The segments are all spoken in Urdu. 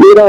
13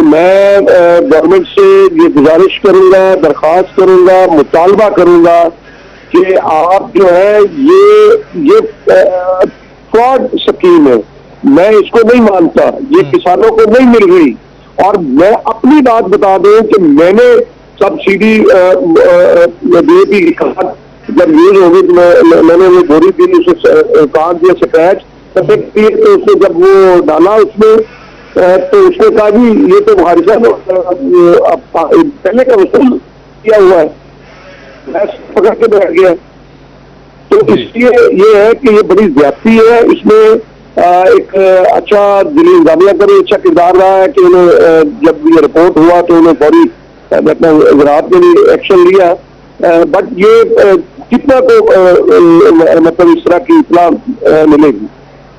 کہ میں گورنمنٹ سے یہ گزارش کروں گا، درخواست کروں گا، مطالبہ کروں گا کہ آپ جو ہے یہ فراڈ اسکیم ہے، میں اس کو نہیں مانتا، یہ کسانوں کو نہیں مل رہی. اور میں اپنی بات بتا دوں کہ میں نے سبسڈی DAP کی کھاد جب یوز ہوگی تو میں نے وہ بوری دی، اسے کاٹ دیا سکریچ تو اس نے جب وہ ڈالا اس میں تو اس نے کہا جی یہ تو بخاری صاحب پہلے کا وصول کیا ہوا ہے، میں پکڑ کے بیٹھ گیا. تو اس لیے یہ ہے کہ یہ بڑی زیادتی ہے. اس میں ایک اچھا دلی انتظامیہ کا بھی اچھا کردار رہا ہے کہ انہیں جب یہ رپورٹ ہوا تو انہیں فوری زراعت میں بھی ایکشن لیا. بٹ یہ کتنا تو مطلب اس طرح کی اطلاع ملے گی.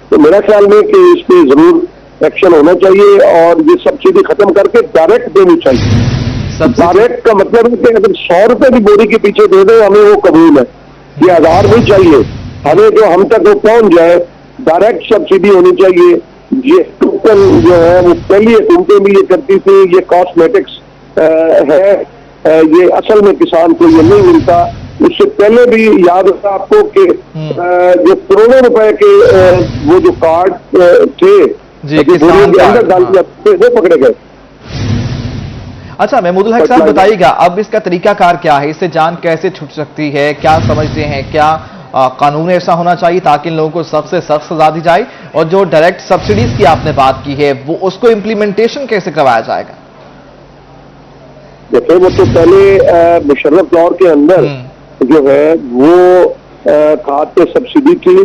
تو میرا خیال میں کہ اس پہ ضرور ایکشن ہونا چاہیے اور یہ سبسڈی ختم کر کے ڈائریکٹ دینی چاہیے. ڈائریکٹ کا مطلب ہے کہ اگر 100 روپے کی بوری کے پیچھے دے دیں ہمیں وہ قبول ہے. یہ 1000 نہیں چاہیے ہمیں، جو ہم تک وہ پہنچ جائے ڈائریکٹ سبسڈی ہونی چاہیے. یہ ٹوکن جو ہے وہ پہلی حکومتیں بھی یہ کرتی تھی، یہ کاسمیٹکس ہے، یہ اصل میں کسان کو یہ نہیں ملتا. اس سے پہلے بھی یاد ہوتا آپ کو کہ جو کروڑوں روپے کے وہ جو کارڈ تھے اندر ڈال دیا وہ پکڑے گئے. اچھا محمود الحق صاحب بتائیے گا اب اس کا طریقہ کار کیا ہے، اس سے جان کیسے چھوٹ سکتی ہے، کیا سمجھتے ہیں، کیا قانون ایسا ہونا چاہیے تاکہ ان لوگوں کو سب سے سخت سزا دی جائے، اور جو ڈائریکٹ سبسڈیز کی آپ نے بات کی ہے وہ اس کو امپلیمنٹیشن کیسے کروایا جائے گا؟ دیکھیں وہ تو پہلے مشرف دور کے اندر جو ہے وہ کھاد پہ سبسڈی تھی،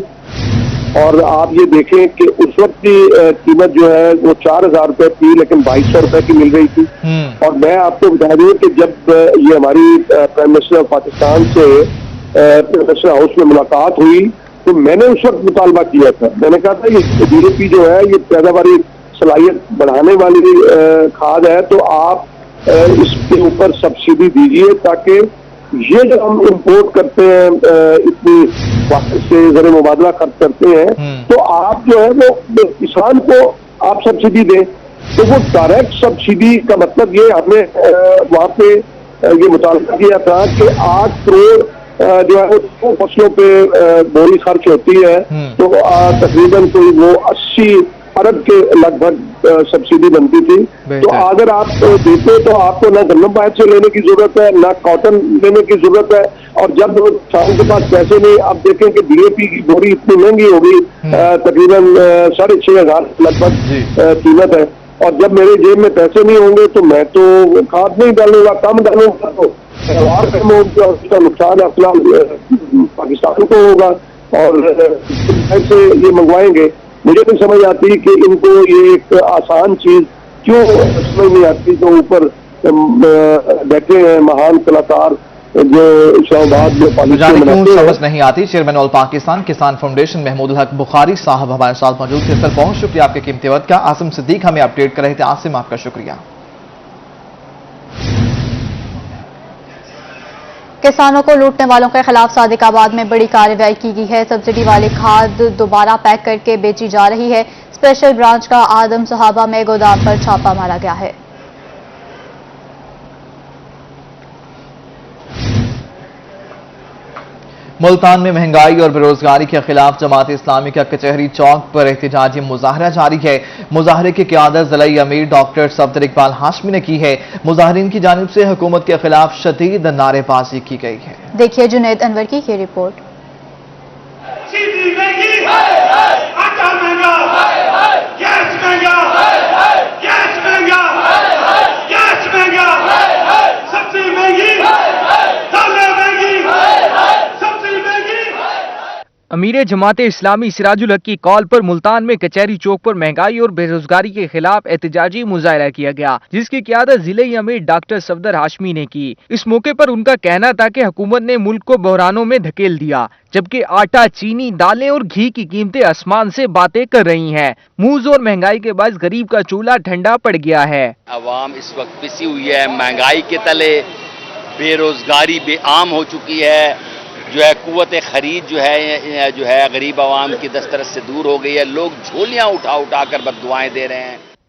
اور آپ یہ دیکھیں کہ اس وقت کی قیمت جو ہے وہ 4000 روپے تھی لیکن 2200 روپے کی مل رہی تھی. اور میں آپ کو بتا دوں کہ جب یہ ہماری پرائم منسٹر آف پاکستان سے پروفیسر ہاؤس میں ملاقات ہوئی تو میں نے اس وقت مطالبہ کیا تھا. میں نے کہا تھا یہ DAP جو ہے یہ پیداواری صلاحیت بڑھانے والی کھاد ہے، تو آپ اس کے اوپر سبسڈی دیجیے تاکہ یہ جو ہم امپورٹ کرتے ہیں اتنی وقت سے زر مبادلہ خرچ کرتے ہیں تو آپ جو ہے وہ کسان کو آپ سبسڈی دیں. تو وہ ڈائریکٹ سبسڈی کا مطلب یہ ہمیں وہاں پہ یہ مطالبہ کیا تھا کہ 8 کروڑ جو ہے وہ فصلوں پہ بوری خرچ ہوتی ہے تو تقریباً کوئی وہ 80 ارب کے لگ بھگ سبسڈی بنتی تھی. تو اگر آپ دیتے تو آپ کو نہ گندم باہر سے لینے کی ضرورت ہے نہ کاٹن لینے کی ضرورت ہے. اور جب کسان کے پاس پیسے نہیں، آپ دیکھیں کہ DAP کی بوری اتنی مہنگی ہوگی، تقریباً 6500 لگ بھگ قیمت ہے. اور جب میرے جیب میں پیسے نہیں ہوں گے تو میں تو کھاد نہیں ڈالوں گا، کم ڈالوں گا تو پیداوار کم ہوگی اور اس کا نقصان اصلا پاکستان کو ہوگا. اور ایسے یہ منگوائیں گے. مجھے نہیں سمجھ آتی کہ ان کو یہ ایک آسان چیز کیوں سمجھ نہیں آتی. جو اوپر بیٹھے ہیں مہان کلاکار جو اسلام آباد میں کیوں سمجھ نہیں آتی. چیئرمین آل پاکستان کسان فاؤنڈیشن محمود الحق بخاری صاحب ہمارے ساتھ موجود تھے. سر بہت شکریہ آپ کے قیمتی وقت کا. عاصم صدیق ہمیں اپڈیٹ کر رہے تھے. عاصم آپ کا شکریہ. کسانوں کو لوٹنے والوں کے خلاف صادق آباد میں بڑی کارروائی کی گئی ہے. سبسڈی والی کھاد دوبارہ پیک کر کے بیچی جا رہی ہے. اسپیشل برانچ کا آدم صحابہ میں گودام پر چھاپا مارا گیا ہے. ملتان میں مہنگائی اور بے روزگاری کے خلاف جماعت اسلامی کا کچہری چوک پر احتجاجی مظاہرہ جاری ہے. مظاہرے کی قیادت ضلعی امیر ڈاکٹر صفدر اقبال ہاشمی نے کی ہے. مظاہرین کی جانب سے حکومت کے خلاف شدید نعرے بازی کی گئی ہے. دیکھیے جنید انور کی یہ رپورٹ. امیر جماعت اسلامی سراج الحق کی کال پر ملتان میں کچہری چوک پر مہنگائی اور بے روزگاری کے خلاف احتجاجی مظاہرہ کیا گیا، جس کی قیادت ضلعی امیر ڈاکٹر صفدر ہاشمی نے کی. اس موقع پر ان کا کہنا تھا کہ حکومت نے ملک کو بحرانوں میں دھکیل دیا، جبکہ آٹا، چینی، دالیں اور گھی کی قیمتیں آسمان سے باتیں کر رہی ہیں. موز اور مہنگائی کے باعث غریب کا چولہا ٹھنڈا پڑ گیا ہے. عوام اس وقت پسی ہوئی ہے، مہنگائی کے تلے، بے روزگاری بے عام ہو چکی ہے، جو ہے قوت خرید جو ہے غریب عوام کی دسترس سے دور ہو گئی ہے. لوگ جھولیاں اٹھا اٹھا کر بد دعائیں دے رہے ہیں.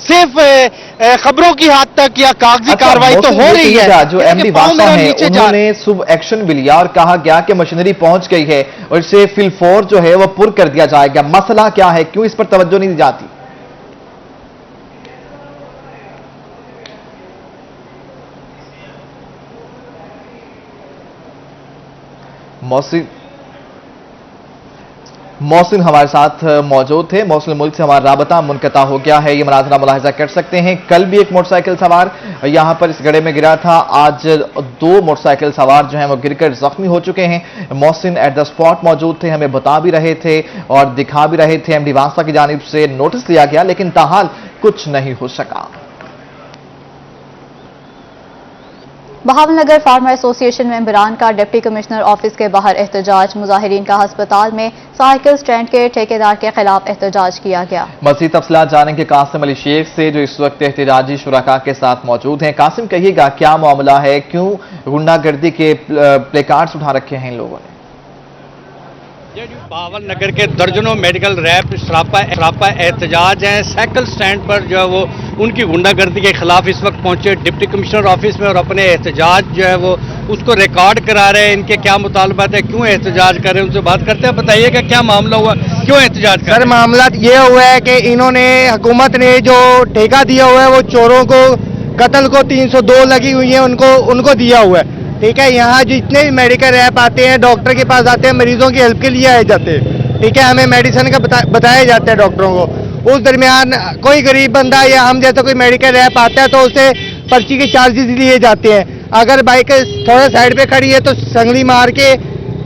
صرف خبروں کی حد تک یا کاغذی کاروائی تو ہو رہی ہے. جو ایم ڈی واسطہ ہے انہوں نے صبح ایکشن بھی لیا اور کہا گیا کہ مشینری پہنچ گئی ہے اور اسے فی الفور جو ہے وہ پر کر دیا جائے گا. مسئلہ کیا ہے, کیوں اس پر توجہ نہیں دی جاتی؟ محسن ہمارے ساتھ موجود تھے. محسن ملک سے ہمارا رابطہ منقطع ہو گیا ہے. یہ مناظرہ ملاحظہ کر سکتے ہیں, کل بھی ایک موٹر سائیکل سوار یہاں پر اس گڑھے میں گرا تھا. آج 2 موٹر سائیکل سوار جو ہیں وہ گر کر زخمی ہو چکے ہیں. محسن ایٹ دا اسپاٹ موجود تھے, ہمیں بتا بھی رہے تھے اور دکھا بھی رہے تھے. ایم ڈی واسطہ کی جانب سے نوٹس لیا گیا لیکن تاحال کچھ نہیں ہو سکا. بہاول نگر فارمر ایسوسی ایشن ممبران کا ڈپٹی کمشنر آفس کے باہر احتجاج. مظاہرین کا ہسپتال میں سائیکل سٹینڈ کے ٹھیکیدار کے خلاف احتجاج کیا گیا. مزید تفصیلات جانیں گے قاسم علی شیخ سے جو اس وقت احتجاجی شرکاء کے ساتھ موجود ہیں. قاسم, کہیے گا کیا معاملہ ہے, کیوں غنڈہ گردی کے پلے کارڈز اٹھا رکھے ہیں ان لوگوں نے؟ بہاول نگر کے درجنوں میڈیکل ریپ سراپا احتجاج ہیں. سائیکل سٹینڈ پر جو ہے وہ ان کی غنڈہ گردی کے خلاف اس وقت پہنچے ڈپٹی کمشنر آفس میں اور اپنے احتجاج جو ہے وہ اس کو ریکارڈ کرا رہے ہیں. ان کے کیا مطالبات ہیں, کیوں احتجاج کر رہے ہیں, ان سے بات کرتے ہیں. بتائیے کہ کیا معاملہ ہوا, کیوں احتجاج کر رہے ہیں؟ سر معاملات یہ ہوا ہے کہ انہوں نے حکومت نے جو ٹھیکہ دیا ہوا ہے وہ چوروں کو قتل کو 302 لگی ہوئی ہیں ان کو دیا ہوا ہے. ٹھیک ہے, یہاں جتنے بھی میڈیکل ریپ آتے ہیں ڈاکٹر کے پاس آتے ہیں, مریضوں کی ہیلپ کے لیے آئے جاتے ہیں. ٹھیک ہے, ہمیں میڈیسن کا بتایا جاتا ہے ڈاکٹروں کو. اس درمیان کوئی غریب بندہ یا ہم جیسا کوئی میڈیکل ریپ آتا ہے تو اسے پرچی کے چارجز لیے جاتے ہیں. اگر بائک تھوڑا سائڈ پہ کھڑی ہے تو سنگلی مار کے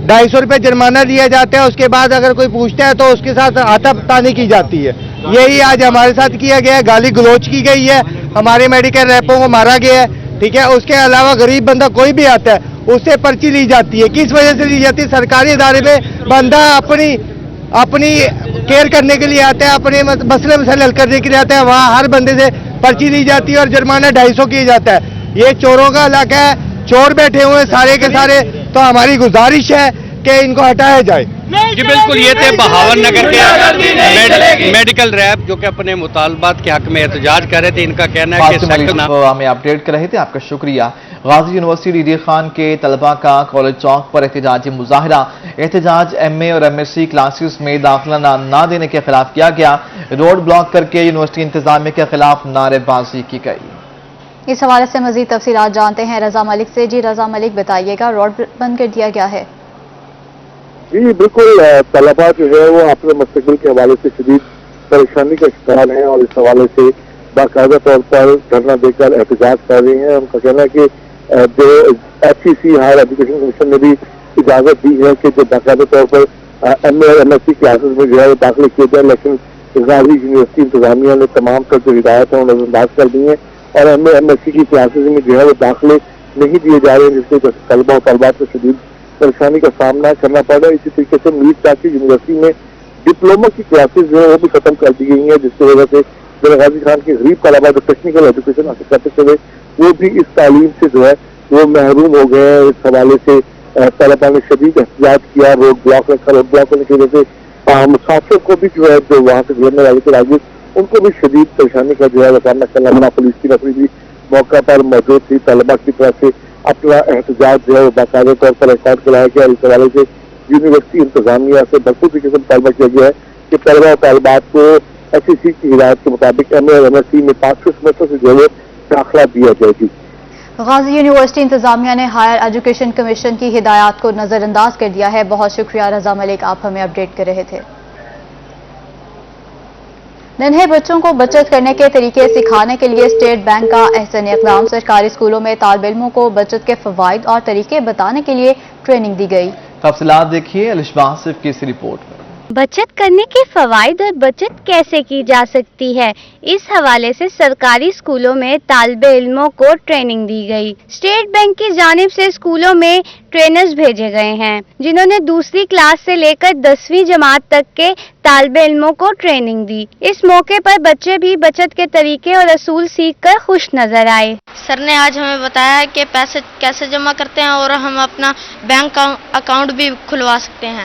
250 روپے جرمانہ دیا جاتا ہے. اس کے بعد اگر کوئی پوچھتا ہے تو اس کے ساتھ ہاتھا پتانی کی جاتی ہے. یہی آج ہمارے ساتھ کیا گیا ہے. گالی گلوچ کی گئی ہے, ہمارے میڈیکل ریپوں کو مارا گیا ہے. ٹھیک ہے, اس کے علاوہ غریب بندہ کوئی بھی آتا ہے اس سے پرچی لی جاتی ہے. کس وجہ سے لی جاتی ہے؟ سرکاری ادارے میں بندہ اپنی کیئر کرنے کے لیے آتا ہے, اپنے مسئلے حل کرنے کے لیے آتا ہے. وہاں ہر بندے سے پرچی لی جاتی ہے اور جرمانہ 250 کیا جاتا ہے. یہ چوروں کا علاقہ ہے, چور بیٹھے ہوئے سارے کے سارے. تو ہماری گزارش ہے کہ ان کو ہٹایا جائے. جی بالکل, یہ تھے بہاول نگر کے میڈیکل ریپ جو کہ اپنے مطالبات کے حق میں احتجاج کر رہے تھے. ان کا کہنا ہے کہ ہمیں اپڈیٹ کر رہے تھے, آپ کا شکریہ. غازی یونیورسٹی ڈی ڈی خان کے طلباء کا کالج چوک پر احتجاجی مظاہرہ. احتجاج ایم اے اور ایم ایس سی کلاسز میں داخلہ نہ دینے کے خلاف کیا گیا. روڈ بلاک کر کے یونیورسٹی انتظامیہ کے خلاف نعرے بازی کی گئی. اس حوالے سے مزید تفصیلات جانتے ہیں رضا ملک سے. جی رضا ملک, بتائیے گا, روڈ بند کر دیا گیا ہے؟ جی بالکل, طلباء جو ہے وہ اپنے مستقبل کے حوالے سے شدید پریشانی کا شکار ہیں اور اس حوالے سے باقاعدہ طور پر دھرنا دے کر احتجاج کر رہے ہیں. ان کا کہنا ہے کہ جو ایف سی سی ہائر ایجوکیشن کمیشن نے بھی اجازت دی ہے کہ جو باقاعدہ طور پر ایم اے اور ایم ایس سی کلاسز میں جو ہے وہ داخلے کیے جائے, لیکن غازی یونیورسٹی انتظامیہ نے تمام تر جو ہدایت ہیں وہ نظر انداز کر دی ہیں اور M A M S C کی کلاسز میں جو ہے وہ داخلے نہیں دیے جا رہے ہیں, جس سے طلباء و طالبات کو شدید پریشانی کا سامنا کرنا پڑ رہا ہے. اسی طریقے سے میر چاچی یونیورسٹی میں ڈپلوما کی کلاسز جو ہے وہ بھی ختم کر دی گئی ہیں, جس کی وجہ سے غازی خان کے غریب طلباء جو ٹیکنیکل ایجوکیشن حاصل کرتے چلے وہ بھی اس تعلیم سے جو ہے وہ محروم ہو گئے ہیں. اس حوالے سے طلباء نے شدید احتجاج کیا, روڈ بلاک رکھا. روڈ بلاک ہونے کی وجہ سے مسافر کو بھی جو ہے جو وہاں سے گزرنے والے تھے راجر, ان کو بھی شدید پریشانی کا جو ہے سامنا کرنا پڑا. پولیس کی نفری بھی موقع پر موجود تھی. طلباء کی طرف سے اپنا احتجاج جو ہے وہ باقاعدہ طور پر ریکارڈ کرایا گیا. اس حوالے سے یونیورسٹی انتظامیہ سے بھرپور طریقے سے مطالبہ کیا گیا ہے کہ طلباء و طالبات کو ایس سی سی کی ہدایت کے مطابق ایم اے اور ایم ایس سی میں 500 سیمسٹر سے جو ہے داخلہ دیا جائے گی. غازی یونیورسٹی انتظامیہ نے ہائر ایجوکیشن کمیشن کی ہدایات کو نظر انداز کر دیا ہے. بہت شکریہ رضا ملک, آپ ہمیں اپڈیٹ کر رہے تھے. ننھے بچوں کو بچت کرنے کے طریقے سکھانے کے لیے اسٹیٹ بینک کا احسن اقدام. سرکاری اسکولوں میں طالب علموں کو بچت کے فوائد اور طریقے بتانے کے لیے ٹریننگ دی گئی. تفصیلات دیکھیے الشبہ آصف کی اس رپورٹ میں. بچت کرنے کے فوائد اور بچت کیسے کی جا سکتی ہے, اس حوالے سے سرکاری اسکولوں میں طالب علموں کو ٹریننگ دی گئی. اسٹیٹ بینک کی جانب سے اسکولوں میں ٹرینرز بھیجے گئے ہیں جنہوں نے دوسری کلاس سے لے کر 10ویں جماعت تک کے طالب علموں کو ٹریننگ دی. اس موقع پر بچے بھی بچت کے طریقے اور اصول سیکھ کر خوش نظر آئے. سر نے آج ہمیں بتایا کہ پیسے کیسے جمع کرتے ہیں اور ہم اپنا بینک اکاؤنٹ بھی کھلوا سکتے ہیں.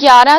11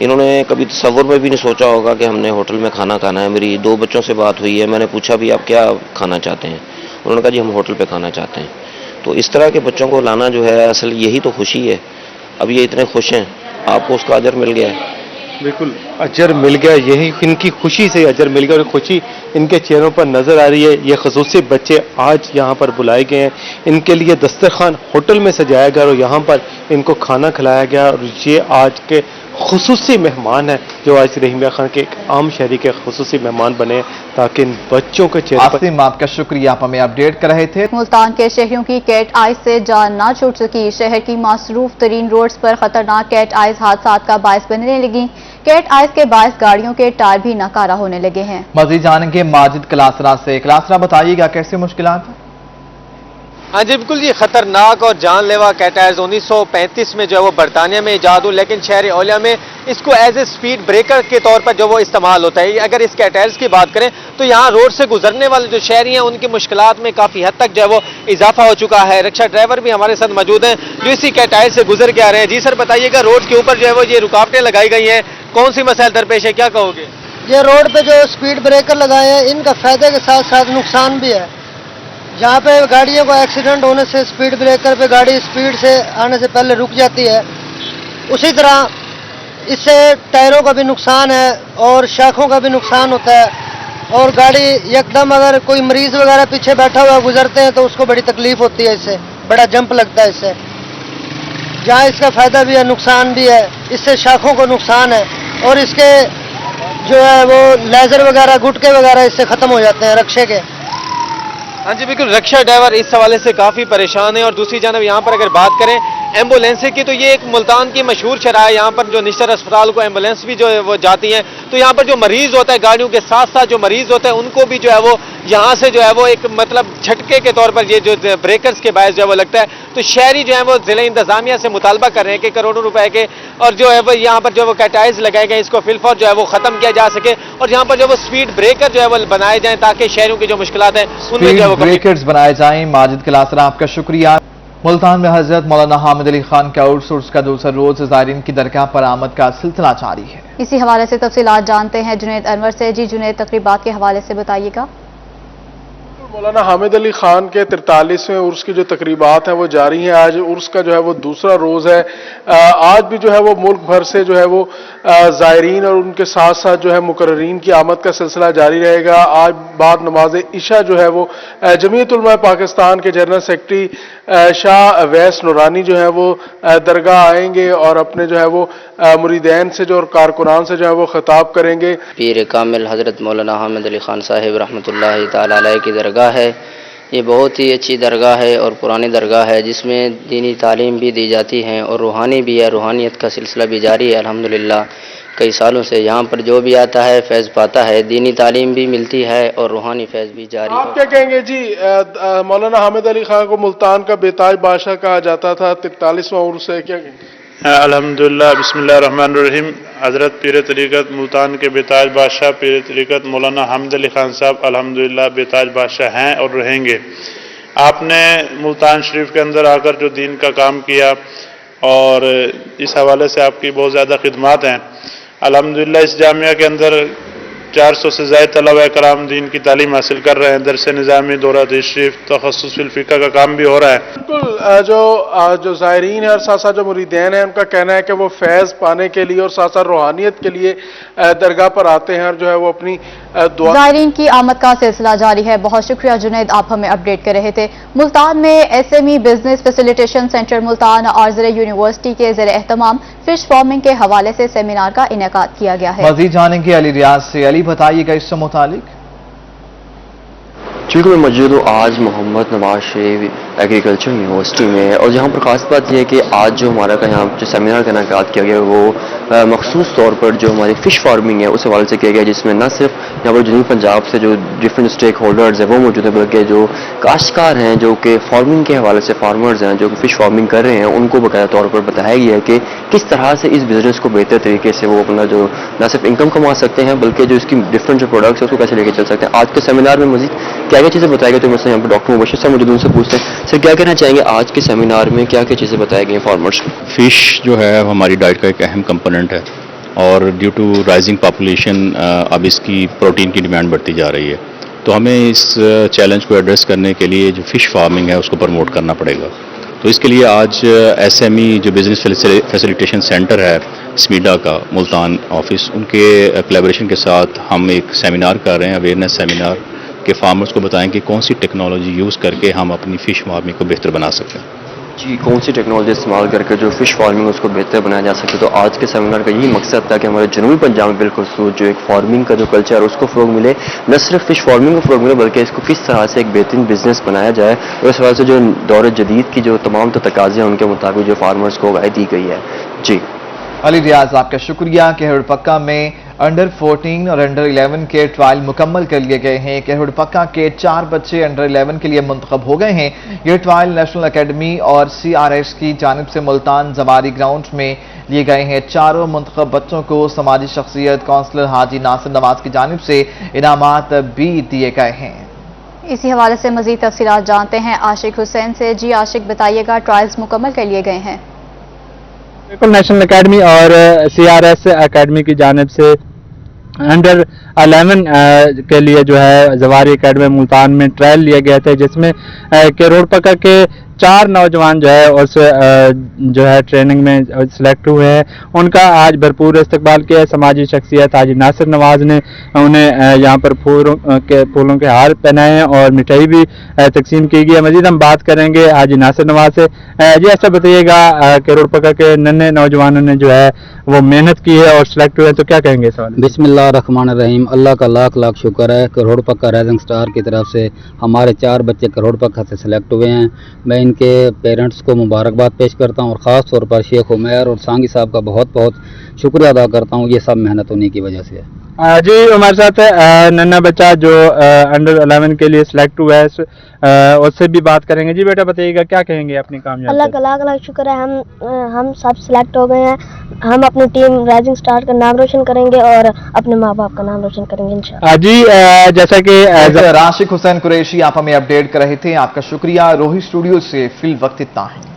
انہوں نے کبھی تصور میں بھی نہیں سوچا ہوگا کہ ہم نے ہوٹل میں کھانا کھانا ہے. میری 2 بچوں سے بات ہوئی ہے, میں نے پوچھا بھی آپ کیا کھانا چاہتے ہیں, انہوں نے کہا جی ہم ہوٹل پہ کھانا چاہتے ہیں. تو اس طرح کے بچوں کو لانا جو ہے اصل یہی تو خوشی ہے. اب یہ اتنے خوش ہیں, آپ کو اس کا اجر مل گیا ہے. بالکل اجر مل گیا, یہی ان کی خوشی سے اجر مل گیا, اور خوشی ان کے چہروں پر نظر آ رہی ہے. یہ خصوصی بچے آج یہاں پر بلائے گئے ہیں, ان کے لیے دسترخوان ہوٹل میں سجایا گیا اور یہاں پر ان کو کھانا کھلایا گیا, اور یہ آج کے خصوصی مہمان ہیں جو آج رحیم یار خان کے ایک عام شہری کے خصوصی مہمان بنے ہیں, تاکہ ان بچوں کے چہرے پر. عاصم آپ کا شکریہ, آپ ہمیں اپڈیٹ کر رہے تھے. ملتان کے شہریوں کی کیٹ آئز سے جان نہ چھوٹ سکی. شہر کی مصروف ترین روڈز پر خطرناک کیٹ آئز حادثات کا باعث بننے لگیں. کیٹ آئز کے باعث گاڑیوں کے ٹائر بھی ناکارہ ہونے لگے ہیں. مزید جانیں گے ماجد کلاسرا سے. کلاسرا بتائیے گا کیسے مشکلات ہیں؟ ہاں جی بالکل, یہ خطرناک اور جان لیوا کیٹ آئز 1935 میں جو ہے وہ برطانیہ میں ایجاد ہوئی, لیکن شہر اولیا میں اس کو ایز اے سپیڈ بریکر کے طور پر جو وہ استعمال ہوتا ہے. اگر اس کیٹ آئز کی بات کریں تو یہاں روڈ سے گزرنے والے جو شہری ہیں ان کی مشکلات میں کافی حد تک جو ہے وہ اضافہ ہو چکا ہے. رکشہ ڈرائیور بھی ہمارے ساتھ موجود ہیں جو اسی کیٹ آئز سے گزر کے آ رہے ہیں. جی سر بتائیے گا, روڈ کے اوپر جو ہے وہ یہ رکاوٹیں لگائی گئی ہیں, کون سی مسائل درپیش ہے, کیا کہو گے؟ یہ روڈ پہ جو سپیڈ بریکر لگائے ہیں ان کا فائدے کے ساتھ ساتھ نقصان بھی ہے. جہاں پہ گاڑیوں کو ایکسیڈنٹ ہونے سے سپیڈ بریکر پہ گاڑی سپیڈ سے آنے سے پہلے رک جاتی ہے, اسی طرح اس سے ٹائروں کا بھی نقصان ہے اور شاخوں کا بھی نقصان ہوتا ہے, اور گاڑی یکدم اگر کوئی مریض وغیرہ پیچھے بیٹھا ہوا گزرتے ہیں تو اس کو بڑی تکلیف ہوتی ہے, اس سے بڑا جمپ لگتا ہے. اس سے جہاں اس کا فائدہ بھی ہے نقصان بھی ہے. اس سے شاخوں کو نقصان ہے اور اس کے جو ہے وہ لیزر وغیرہ گٹکے وغیرہ اس سے ختم ہو جاتے ہیں رکشے کے. ہاں جی بالکل, رکشہ ڈرائیور اس حوالے سے کافی پریشان ہیں. اور دوسری جانب یہاں پر اگر بات کریں ایمبولینس کی تو یہ ایک ملتان کی مشہور شرح ہے. یہاں پر جو نشتر اسپتال کو ایمبولینس بھی جو ہے وہ جاتی ہیں, تو یہاں پر جو مریض ہوتا ہے گاڑیوں کے ساتھ ساتھ جو مریض ہوتا ہے ان کو بھی جو ہے وہ یہاں سے جو ہے وہ ایک مطلب جھٹکے کے طور پر یہ جو بریکرز کے باعث جو ہے وہ لگتا ہے. تو شہری جو ہے وہ ضلع انتظامیہ سے مطالبہ کر رہے ہیں کہ کروڑوں روپے کے اور جو ہے وہ یہاں پر جو وہ کیٹائز لگائے گئے اس کو فی الفور جو ہے وہ ختم کیا جا سکے, اور یہاں پر جو وہ سپیڈ بریکر جو ہے وہ بنائے جائیں تاکہ شہریوں کی جو مشکلات ہیں ان میں جو ہے وہ بریکرز بنائے جائیں. ماجد کلاسرا آپ کا شکریہ. ملتان میں حضرت مولانا حامد علی خان کے عرس کا دوسرا روز زائرین کی درگاہ پر آمد کا سلسلہ جاری ہے. اسی حوالے سے تفصیلات جانتے ہیں جنید انور سے. جی جنید, تقریبات کے حوالے سے بتائیے گا. مولانا حامد علی خان کے 43ویں عرس کی جو تقریبات ہیں وہ جاری ہیں. آج عرس کا جو ہے وہ دوسرا روز ہے. آج بھی جو ہے وہ ملک بھر سے جو ہے وہ زائرین اور ان کے ساتھ ساتھ جو ہے مقررین کی آمد کا سلسلہ جاری رہے گا. آج بعد نماز عشاء جو ہے وہ جمعیت علماء پاکستان کے جنرل سیکرٹری شاہ ویس نورانی جو ہے وہ درگاہ آئیں گے اور اپنے جو ہے وہ مریدین سے جو اور کارکنان سے جو ہے وہ خطاب کریں گے. پیر کامل حضرت مولانا حامد علی خان صاحب رحمۃ اللہ تعالی علیہ کی درگاہ ہے. یہ بہت ہی اچھی درگاہ ہے اور پرانی درگاہ ہے جس میں دینی تعلیم بھی دی جاتی ہے اور روحانی بھی ہے. روحانیت کا سلسلہ بھی جاری ہے الحمدللہ. کئی سالوں سے یہاں پر جو بھی آتا ہے فیض پاتا ہے, دینی تعلیم بھی ملتی ہے اور روحانی فیض بھی جاری ہے. آپ کیا کہیں گے جی؟ مولانا حامد علی خان کو ملتان کا بیتاج بادشاہ کہا جاتا تھا, 43واں عرس ہے, کیا کہیں گے؟ الحمدللہ, بسم اللہ الرحمن الرحیم. حضرت پیر طریقت ملتان کے بیتاج بادشاہ پیر طریقت مولانا حامد علی خان صاحب الحمدللہ بیتاج بادشاہ ہیں اور رہیں گے. آپ نے ملتان شریف کے اندر آ کر جو دین کا کام کیا اور اس حوالے سے آپ کی بہت زیادہ خدمات ہیں. الحمدللہ اس جامعہ کے اندر 400 سے زائد طلبہ کرام دین کی تعلیم حاصل کر رہے ہیں. درس نظامی, دورہ حدیث شریف, تخصص فی الفقہ کا کام بھی ہو رہا ہے. بالکل, جو زائرین ہیں اور ساتھ ساتھ جو مریدین ہیں ان کا کہنا ہے کہ وہ فیض پانے کے لیے اور ساتھ ساتھ روحانیت کے لیے درگاہ پر آتے ہیں اور جو ہے وہ اپنی دعا. زائرین کی آمد کا سلسلہ جاری ہے. بہت شکریہ جنید, آپ ہمیں اپڈیٹ کر رہے تھے. ملتان میں S M E business facilitation centre Multan اور ضلع یونیورسٹی کے زیر اہتمام فش فارمنگ کے حوالے سے سیمینار کا انعقاد کیا گیا ہے. مزید جانیں گے علی ریاض سے. علی بتائیے گا اس سے متعلق. چونکہ میں موجود ہوں آج محمد نواز شریف ایگریکلچر یونیورسٹی میں, اور یہاں پر خاص بات یہ ہے کہ آج جو ہمارا یہاں جو سیمینار کا انعقاد کیا گیا وہ مخصوص طور پر جو ہماری فش فارمنگ ہے اس حوالے سے کیا گیا, جس میں نہ صرف یہاں پر جنوبی پنجاب سے جو ڈفرینٹ اسٹیک ہولڈرز ہیں وہ موجود ہیں, بلکہ جو کاشتکار ہیں جو کہ فارمنگ کے حوالے سے فارمرز ہیں جو کہ فش فارمنگ کر رہے ہیں ان کو باقاعدہ طور پر بتایا گیا ہے کہ کس طرح سے اس بزنس کو بہتر طریقے سے وہ اپنا جو نہ صرف انکم کما سکتے ہیں بلکہ جو اس کی ڈفرینٹ جو پروڈکٹس ہیں اس کو کیسے لے کے چل سکتے ہیں. آج کے سیمینار میں مزید کیا کیا چیزیں بتائی گئی تو مثلا یہاں پر ڈاکٹر مبشر صاحب موجود ان سے پوچھتے ہیں سر کیا کہنا چاہیں گے آج کے سیمینار میں کیا کیا چیزیں بتائی گئی فارمرز کو. فش جو ہے ہماری ڈائٹ کا ایک اہم کمپوننٹ ہے اور ڈیو ٹو رائزنگ پاپولیشن اب اس کی پروٹین کی ڈیمانڈ بڑھتی جا رہی ہے. تو ہمیں اس چیلنج کو ایڈریس کرنے کے لیے جو فش فارمنگ ہے اس کو پروموٹ کرنا پڑے گا. تو اس کے لیے آج ایس ایم ای جو بزنس فیسیلیٹیشن سینٹر ہے سمیڈا کا ملتان آفس، ان کے کولیبریشن کے ساتھ ہم ایک سیمینار کر رہے ہیں، اویئرنیس سیمینار، کہ فارمرز کو بتائیں کہ کون سی ٹیکنالوجی یوز کر کے ہم اپنی فش فارمنگ کو بہتر بنا سکتے ہیں. جی، کون سی ٹیکنالوجی استعمال کر کے جو فش فارمنگ اس کو بہتر بنایا جا سکے. تو آج کے سیمینار کا یہی مقصد تھا کہ ہمارے جنوبی پنجاب میں بالخصوص جو ایک فارمنگ کا جو کلچر ہے اس کو فروغ ملے، نہ صرف فش فارمنگ کو فروغ ملے بلکہ اس کو کس طرح سے ایک بہترین بزنس بنایا جائے، اور اس وجہ سے جو دور جدید کی جو تمام تقاضے ہیں ان کے مطابق جو فارمرز کو رائے دی گئی ہے. جی علی ریاض، آپ کا شکریہ. کہڑ پکا میں انڈر 14 اور انڈر 11 کے ٹرائل مکمل کر لیے گئے ہیں. کہڑ پکا کے 4 بچے انڈر 11 کے لیے منتخب ہو گئے ہیں. یہ ٹرائل نیشنل اکیڈمی اور CRS کی جانب سے ملتان زواری گراؤنڈ میں لیے گئے ہیں. چاروں منتخب بچوں کو سماجی شخصیت کونسلر حاجی ناصر نواز کی جانب سے انعامات بھی دیے گئے ہیں. اسی حوالے سے مزید تفصیلات جانتے ہیں عاشق حسین سے. جی عاشق، بتائیے گا ٹرائلز مکمل کر لیے گئے ہیں؟ بالکل، نیشنل اکیڈمی اور CRS اکیڈمی کی جانب سے انڈر 11 کے لیے جو ہے زواری اکیڈمی ملتان میں ٹرائل لیے گئے تھے، جس میں کروڑ پکا کے 4 نوجوان جو ہے اس جو ہے ٹریننگ میں سلیکٹ ہوئے ہیں. ان کا آج بھرپور استقبال کیا ہے. سماجی شخصیت حاجی ناصر نواز نے انہیں یہاں پر پھولوں کے ہار پہنائے ہیں اور مٹھائی بھی تقسیم کی گئی ہے. مزید ہم بات کریں گے حاجی ناصر نواز سے. جی ایسا بتائیے گا، کروڑ پکا کے ننھے نوجوانوں نے جو ہے وہ محنت کی ہے اور سلیکٹ ہوئے ہیں، تو کیا کہیں گے اس سوال؟ بسم اللہ الرحمن الرحیم. اللہ کا لاکھ لاکھ شکر ہے، کروڑ پکا رائزنگ سٹار کی طرف سے ہمارے 4 بچے کروڑ پکا سے سلیکٹ ہوئے ہیں. میں ان کے پیرنٹس کو مبارکباد پیش کرتا ہوں اور خاص طور پر شیخ عمیر اور سانگی صاحب کا بہت بہت شکریہ ادا کرتا ہوں. یہ سب محنت انہیں کی وجہ سے ہے. جی ہمارے ساتھ ننھا بچہ جو انڈر 11 کے لیے سلیکٹ ہوا ہے، اس سے بھی بات کریں گے. جی بیٹا بتائیے گا کیا کہیں گے اپنی کامیابی؟ اللہ کا لاکھ لاکھ شکر ہے، ہم سب سلیکٹ ہو گئے ہیں. ہم اپنی ٹیم رائزنگ سٹار کا نام روشن کریں گے اور اپنے ماں باپ کا نام روشن کریں گے انشاءاللہ. جی جیسا کہ عاشق حسین قریشی آپ ہمیں اپڈیٹ کر رہے تھے، آپ کا شکریہ. روہی اسٹوڈیو سے فی الوقت اتنا ہے.